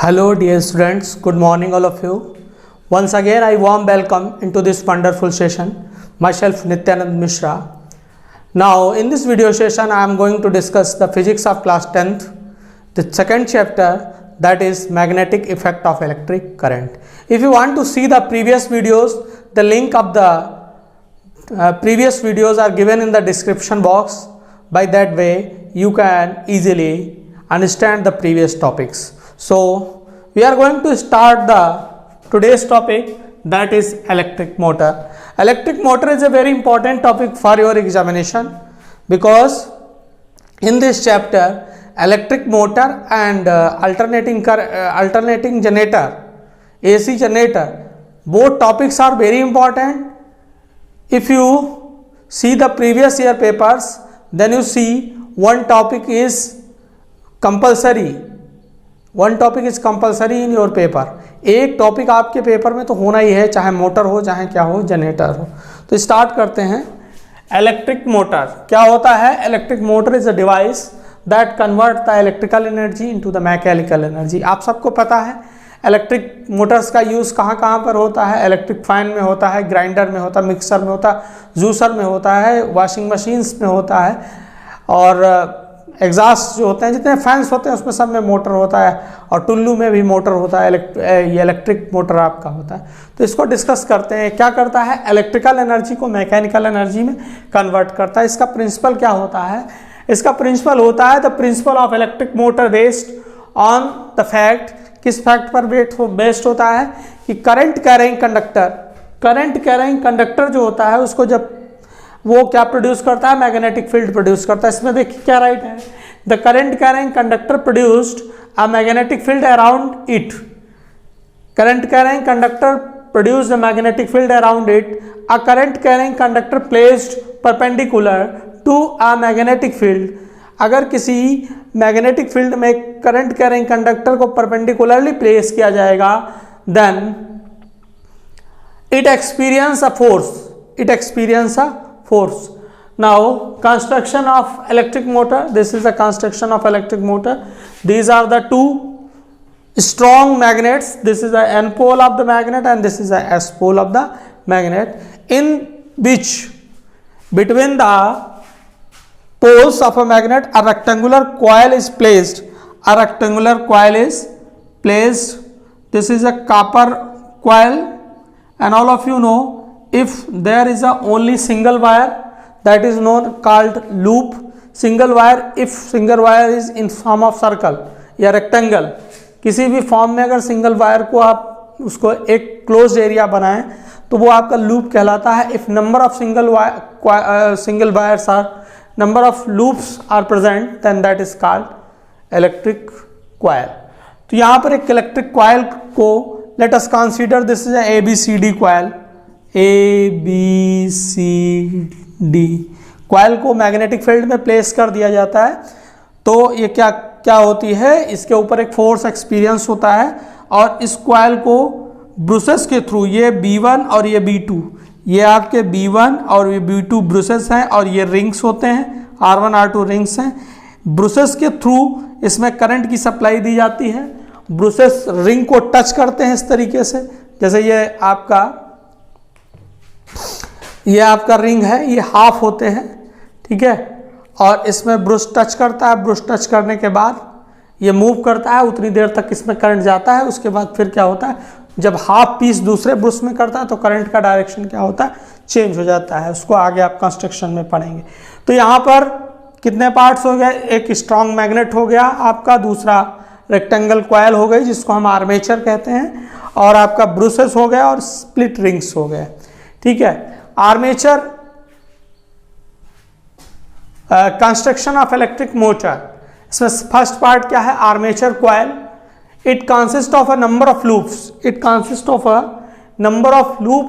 Hello dear students, good morning all of you. Once again I warm welcome into this wonderful session. Myself Nityanand Mishra. Now in this video session I am going to discuss the physics of class 10th, the second chapter, that is magnetic effect of electric current. If you want to see the previous videos, the link of the previous videos are given in the description box. By that way you can easily understand the previous topics. So we are going to start the today's topic, that is electric motor. Electric motor is a very important topic for your examination because in this chapter electric motor and alternating generator, AC generator, both topics are very important. If you see the previous year papers, then you see one topic is compulsory in your paper. एक topic आपके paper में तो होना ही है, चाहे motor हो चाहे क्या हो, जनरेटर हो. तो स्टार्ट करते हैं. इलेक्ट्रिक मोटर क्या होता है? Electric motor is a device that convert the electrical energy into the mechanical energy. आप सबको पता है इलेक्ट्रिक मोटर्स का यूज़ कहाँ कहाँ पर होता है. इलेक्ट्रिक फैन में होता है, ग्राइंडर में होता है, मिक्सर में होता है, जूसर में होता है, वॉशिंग मशीन्स में होता है, और एग्जॉस्ट जो होते हैं, जितने फैंस होते हैं उसमें सब में मोटर होता है, और टुल्लू में भी मोटर होता है. ये इलेक्ट्रिक मोटर आपका होता है. तो इसको डिस्कस करते हैं. क्या करता है? इलेक्ट्रिकल एनर्जी को मैकेनिकल एनर्जी में कन्वर्ट करता है. इसका प्रिंसिपल क्या होता है? इसका प्रिंसिपल होता है the principle of electric motor based on the fact. किस फैक्ट पर बेस्ड होता है? कि करंट कैरिंग कंडक्टर जो होता है उसको जब वो क्या प्रोड्यूस करता है? मैग्नेटिक फील्ड प्रोड्यूस करता है. इसमें देखिए क्या राइट है? The current carrying conductor produced a magnetic field around it. Current carrying conductor produce the magnetic field around it. A current carrying conductor placed perpendicular to a magnetic field. अगर किसी magnetic field में current carrying conductor को perpendicularly place किया जाएगा, then it experience a force. Now construction of electric motor, this is the construction of electric motor. These are the two strong magnets. This is the N pole of the magnet and this is the S pole of the magnet, in which between the poles of a magnet a rectangular coil is placed. This is a copper coil, and all of you know, if there is a only single wire, that is known called loop. Single wire, if single wire is in form of circle या rectangle, किसी भी form में अगर single wire को आप उसको एक closed area बनाएं तो वो आपका लूप कहलाता है. If number of single wires or number of loops are present, then that is called electric coil. तो यहाँ पर एक इलेक्ट्रिक कॉइल को let us consider this is ABCD coil. ABCD coil को मैग्नेटिक फील्ड में place कर दिया जाता है. तो ये क्या होती है? इसके ऊपर एक फोर्स एक्सपीरियंस होता है, और इस कॉइल को ब्रूसेस के थ्रू, ये B1 और ये B2, ये आपके B1 और ये B2 ब्रूसेस हैं, और ये रिंग्स होते हैं, R1 R2 रिंग्स हैं. ब्रूसेस के थ्रू इसमें करंट की सप्लाई दी जाती है. ब्रूसेस रिंग को टच करते हैं इस तरीके से, जैसे ये आपका रिंग है, ये हाफ होते हैं, ठीक है, और इसमें ब्रश टच करता है. ब्रश टच करने के बाद ये मूव करता है, उतनी देर तक इसमें करंट जाता है. उसके बाद फिर क्या होता है? जब हाफ पीस दूसरे ब्रश में करता है तो करंट का डायरेक्शन क्या होता है? चेंज हो जाता है. उसको आगे आप कंस्ट्रक्शन में पढ़ेंगे. तो यहाँ पर कितने पार्ट्स हो गए? एक स्ट्रॉन्ग मैग्नेट हो गया आपका, दूसरा रेक्टेंगल कॉइल हो गई जिसको हम आर्मेचर कहते हैं, और आपका ब्रूसेस हो गया, और स्प्लिट रिंग्स हो गए, ठीक है. Armature construction of electric motor, इसमें फर्स्ट पार्ट क्या है? Armature coil. It consist of a number of loops.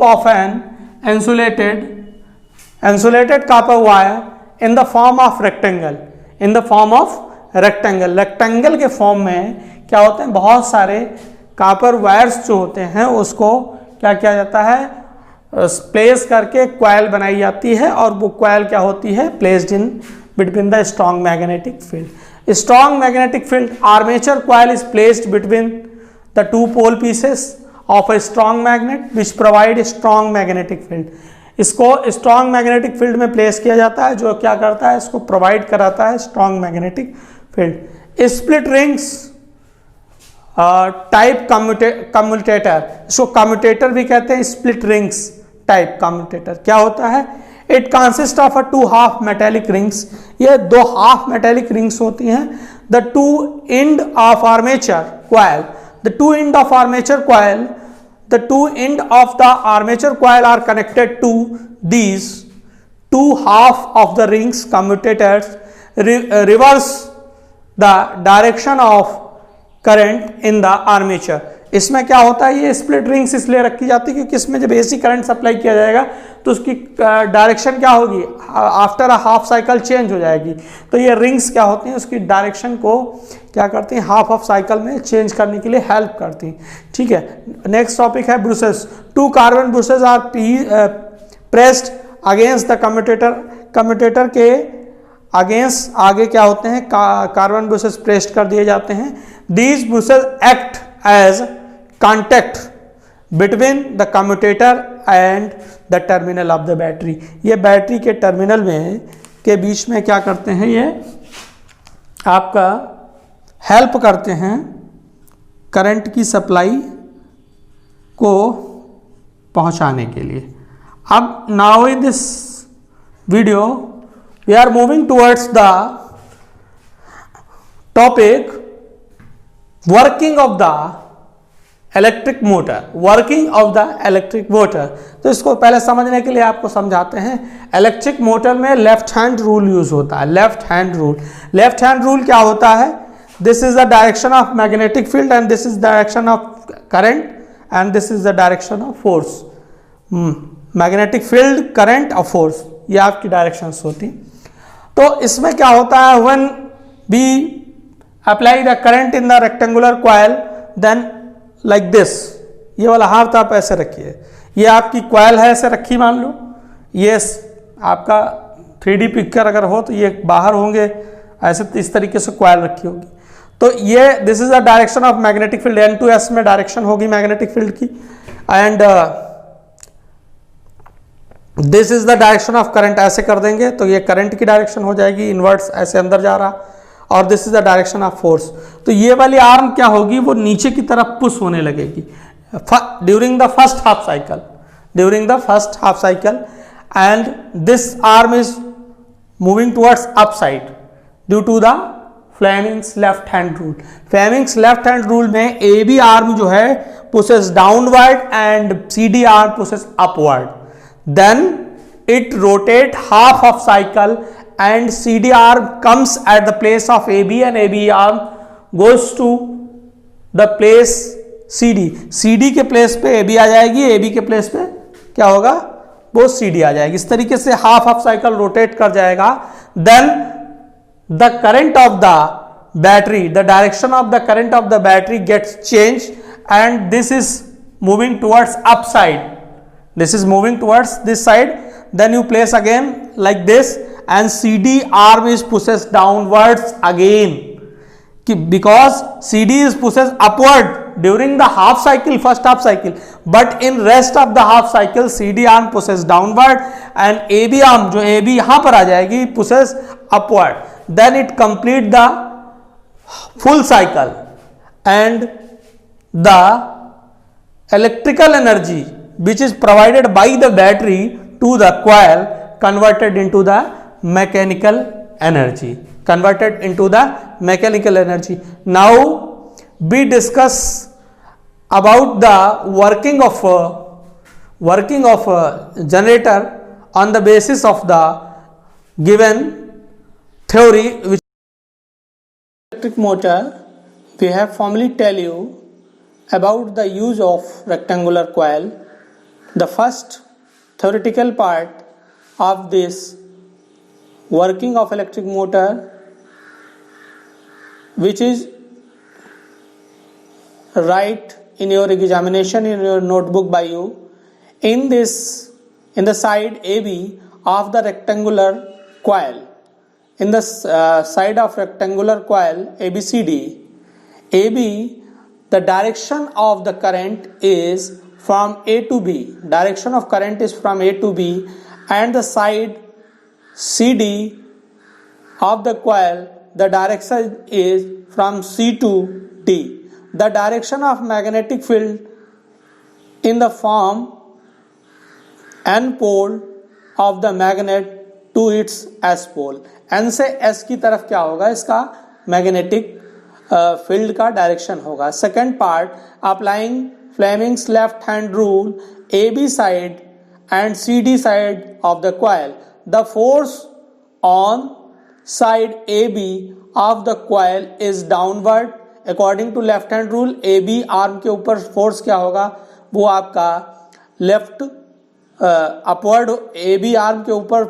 Of an insulated copper wire in the form of rectangle. Rectangle के फॉर्म में क्या होते हैं? बहुत सारे कॉपर वायर्स जो होते हैं उसको क्या किया जाता है? प्लेस करके कॉइल बनाई जाती है, और वो कॉइल क्या होती है? Placed in between the strong magnetic field. strong magnetic field armature coil is placed between the two pole pieces of a strong magnet which provide a strong magnetic field. इसको strong magnetic field में place किया जाता है, जो क्या करता है, इसको प्रोवाइड कराता है strong magnetic field. Split rings type commutator, इसको कम्यूटेटर भी कहते हैं, स्प्लिट रिंग्स टाइप कम्यूटेटर क्या होता है? It consist of a two half metallic rings, ये दो हाफ मेटेलिक रिंग्स होती हैं. The two end of armature coil, the two end of armature coil, the two end of the armature coil are connected to these two half of the rings commutators reverse the direction of current in the armature. इसमें क्या होता है, ये split rings इसलिए रखी जाती है क्योंकि इसमें जब एसी करंट सप्लाई किया जाएगा तो उसकी डायरेक्शन क्या होगी, after a half cycle change हो जाएगी. तो ये रिंग्स क्या होती हैं, उसकी डायरेक्शन को क्या करती हैं, हाफ ऑफ साइकिल में चेंज करने के लिए हेल्प करती हैं. ठीक है. नेक्स्ट टॉपिक है brushes. Two carbon brushes are pressed against the commutator. Commutator के अगेंस्ट आगे क्या होते हैं, कार्बन ब्रूसेस प्रेस्ड कर दिए जाते हैं. These brushes act as contact between the commutator and the terminal of the battery. ये बैटरी के टर्मिनल में के बीच में क्या करते हैं, ये आपका हेल्प करते हैं करंट की सप्लाई को पहुंचाने के लिए. अब now in this video we are moving towards the topic working of the electric motor. Working of the electric motor, तो इसको पहले समझने के लिए आपको समझाते हैं. इलेक्ट्रिक मोटर में लेफ्ट हैंड रूल यूज होता है. Left hand rule, left hand rule क्या होता rule, this is the direction of magnetic field and this is the direction of current and this is the direction of force. Magnetic field, current और force, ये आपकी directions होती. तो इसमें क्या होता है, when we apply the current in the rectangular coil then like this, ये वाला हाथ आप ऐसे रखिए, ये आपकी कॉइल है ऐसे रखी मान लो, ये आपका 3D पिक्चर अगर हो तो ये बाहर होंगे ऐसे, इस तरीके से कॉइल रखी होगी. तो ये this is the direction of magnetic field, N to S में डायरेक्शन होगी मैग्नेटिक फील्ड की, and this is the direction of current. ऐसे कर देंगे तो ये करंट की डायरेक्शन हो जाएगी, इनवर्ट्स ऐसे अंदर जा रहा, और this is the direction of force. तो ये वाली आर्म क्या होगी, वो नीचे की तरफ पुश होने लगेगी during the first half cycle, during the first half cycle, and this arm is moving towards upside due to the Fleming's left hand rule. Fleming's left hand rule में ए बी आर्म जो है pushes downward and C D arm pushes upward. Then it rotate half of cycle and CD arm comes at the place of AB and AB arm goes to the place CD. CD के place पे AB आ जाएगी, AB के place पे क्या होगा, वो CD आ जाएगी. इस तरीके से हाफ ऑफ साइकिल रोटेट कर जाएगा. Then the current of the battery, the direction of the current of the battery gets changed and this is moving towards upside. This is moving towards this side. Then you place again like this and CD arm is pushes downwards again because CD is pushes upward during the half cycle, first half cycle, but in rest of the half cycle CD arm pushes downward and AB arm जो AB यहाँ पर आ जाएगी pushes upward. Then it complete the full cycle and the electrical energy which is provided by the battery to the coil converted into the mechanical energy, converted into the mechanical energy. Now we discuss about the working of a generator on the basis of the given theory which electric motor. We have formally tell you about the use of rectangular coil. The first theoretical part of this working of electric motor, which is write in your examination in your notebook by you, in the side AB of the rectangular coil, in the side of rectangular coil ABCD, AB the direction of the current is from A to B. Direction of current is from A to B, and the side CD of the coil, the direction is from C to D. The direction of magnetic field in the form N pole of the magnet to its S pole. N से S की तरफ क्या होगा, इसका magnetic field का direction होगा. Second part, applying Fleming's left hand rule A B side and C D side of the coil. The force on side A B of the coil is downward according to left hand rule. A B arm के ऊपर force क्या होगा, वो आपका left upward, A B arm के ऊपर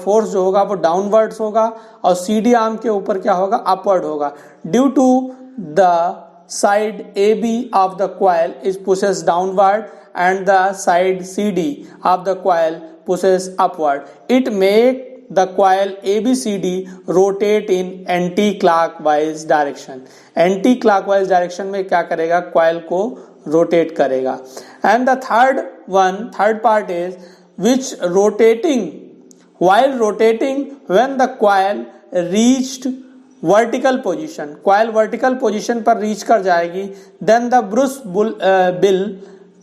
force जो होगा वो डाउनवर्ड्स होगा, और सी डी आर्म के ऊपर क्या होगा, अपवर्ड होगा. Due to the side A B of the coil is pushes downward and the side C D of the coil pushes upward. It make the coil ABCD rotate in anti-clockwise direction. Anti-clockwise direction में क्या करेगा, coil को rotate करेगा. And the third part is which rotating, while rotating when the coil reached vertical position, coil vertical position पर reach कर जाएगी, then the Bruce will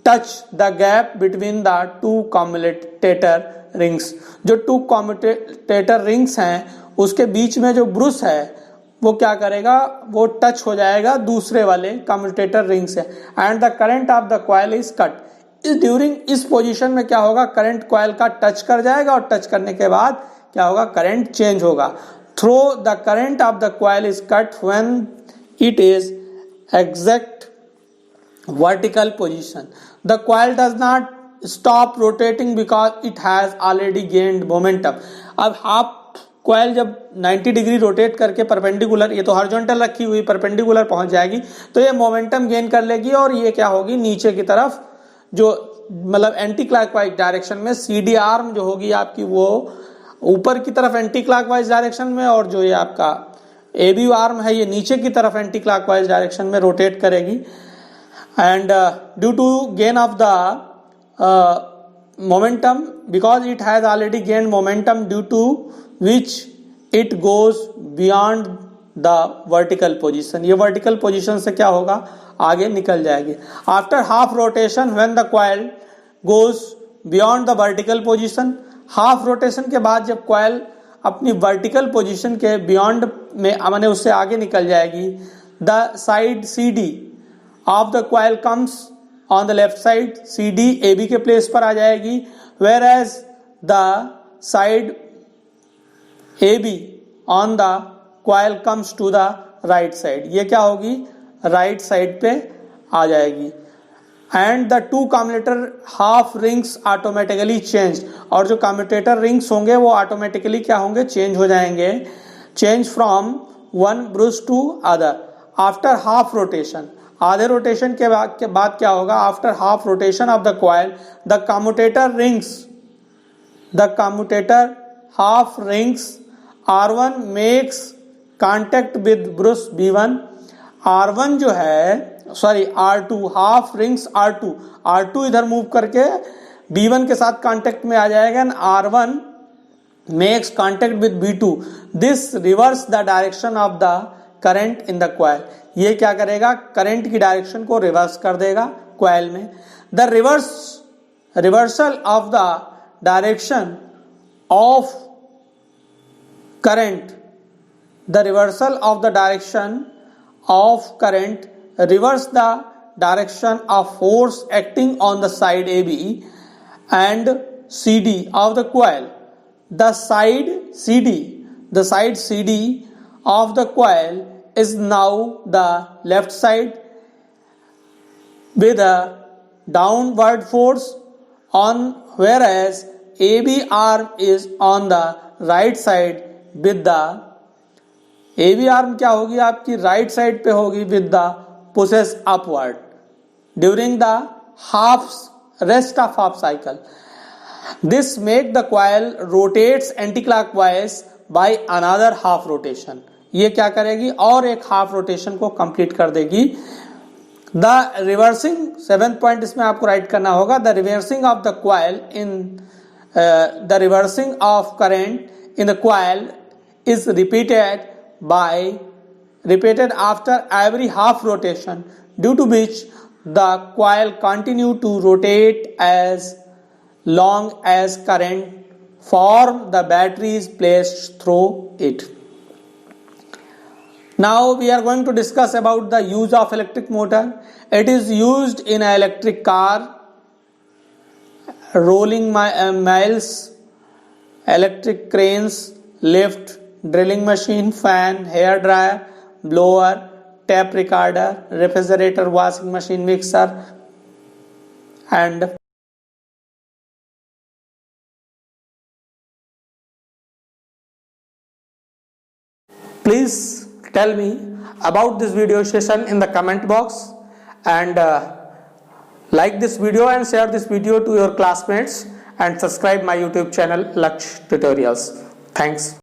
touch the gap between the two commutator rings. जो to commutator rings हैं उसके बीच में जो brush है वो क्या करेगा, वो टच हो जाएगा दूसरे वाले कम्यूटेटर रिंग से. And the current of the coil is cut. During इस पोजीशन में क्या होगा, करंट कॉइल का टच कर जाएगा, और टच करने के बाद क्या होगा, करंट चेंज होगा. Through the current of the coil is cut when it is exact vertical position. The coil does not stop rotating because it has already gained momentum. अब हाफ कॉइल जब 90 degree rotate करके perpendicular, ये तो horizontal रखी हुई, perpendicular पहुंच जाएगी तो ये मोमेंटम गेन कर लेगी, और ये क्या होगी, नीचे की तरफ जो मतलब एंटी क्लॉकवाइज डायरेक्शन में सीडी आर्म जो होगी आपकी वो ऊपर की तरफ एंटी क्लॉकवाइज डायरेक्शन में, और जो ये आपका ए बी आर्म है ये नीचे की तरफ एंटी क्लॉकवाइज डायरेक्शन में रोटेट करेगी. And due to gain of the momentum, because it has already gained momentum, due to which it goes beyond the vertical position. ये vertical position से क्या होगा, आगे निकल जाएगी. After half rotation, when the coil goes beyond the vertical position, half rotation के बाद जब coil अपनी vertical position के beyond में माने उससे आगे निकल जाएगी, the side CD of the coil comes on the left side. CD AB के प्लेस पर आ जाएगी, whereas the side AB on the coil comes to the right side. ये क्या होगी, right side पे आ जाएगी. And the two commutator half rings automatically change. और जो commutator rings होंगे वो automatically क्या होंगे, change हो जाएंगे, change from one brush to other after half rotation. आधे रोटेशन के बाद क्या होगा, after half rotation of the coil the commutator half rings R1 makes contact with brush B1. R1 जो है sorry R2 half rings R2 इधर move करके B1 के साथ कांटेक्ट में आ जाएगा, and R1 makes contact with B2. This reverse the direction of the current in the coil. ये क्या करेगा, करंट की डायरेक्शन को रिवर्स कर देगा कॉइल में. The reversal of the direction of current, the reversal of the direction of current reverse the direction of force acting on the side A B and C D of the coil. The side C D of the coil is now the left side with a downward force on, whereas AB arm is on the right side with the AB arm क्या होगी आपकी, right side पे होगी with the pushes upward during the rest of half cycle. This make the coil rotates anticlockwise by another half rotation. ये क्या करेगी, और एक हाफ रोटेशन को कंप्लीट कर देगी द रिवर्सिंग, 7th पॉइंट इसमें आपको राइट करना होगा, the reversing of the coil in the reversing of current in the coil is repeated after every half rotation, due to which the coil continue to rotate as long as current for the battery is placed through it. Now we are going to discuss about the use of electric motor. It is used in an electric car, rolling mills, electric cranes, lift, drilling machine, fan, hair dryer, blower, tape recorder, refrigerator, washing machine, mixer, and please tell me about this video session in the comment box, and like this video and share this video to your classmates, and subscribe my YouTube channel Laksh Tutorials. Thanks.